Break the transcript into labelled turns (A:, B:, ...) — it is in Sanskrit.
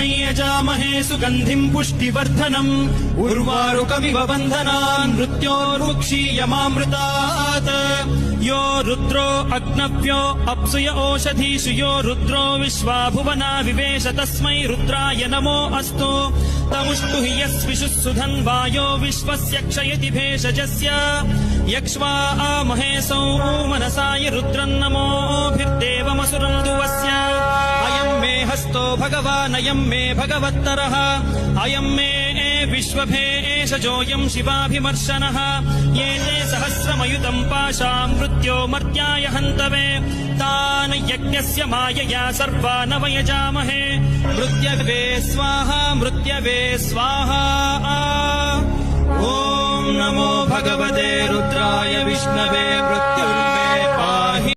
A: वै यजामहे सुगन्धिम् पुष्टिवर्धनम् उर्वारुकमिव बन्धनान् मृत्योर्मुक्षीयमामृतात् यो रुद्रो अग्नव्यो अप्सुय ओषधीषु यो रुद्रो विश्वा भुवना विवेश तस्मै रुद्राय नमो अस्तु तमुष्टु हि यस्विषुः सुधन्वायो विश्वस्य क्षयति भेषजस्य यक्ष्वा महेशौ मनसाय रुद्रन्नमोभिर्देवमसुरम् दुवस्य अयम् मे हस्तो भगवान् अयम् मे भगवत्तरः अयम् मे विश्वभेषजोऽयम् शिवाभिमर्शनः ये ते सहस्रमयुतम् पाशाम् मृत्यो मर्त्याय हन्तवे तान् यज्ञस्य मायया सर्वान् वयजामहे मृत्यवे स्वाहा मृत्यवे स्वाहा ॐ नमो भगवते रुद्राय विष्णवे मृत्युर्मे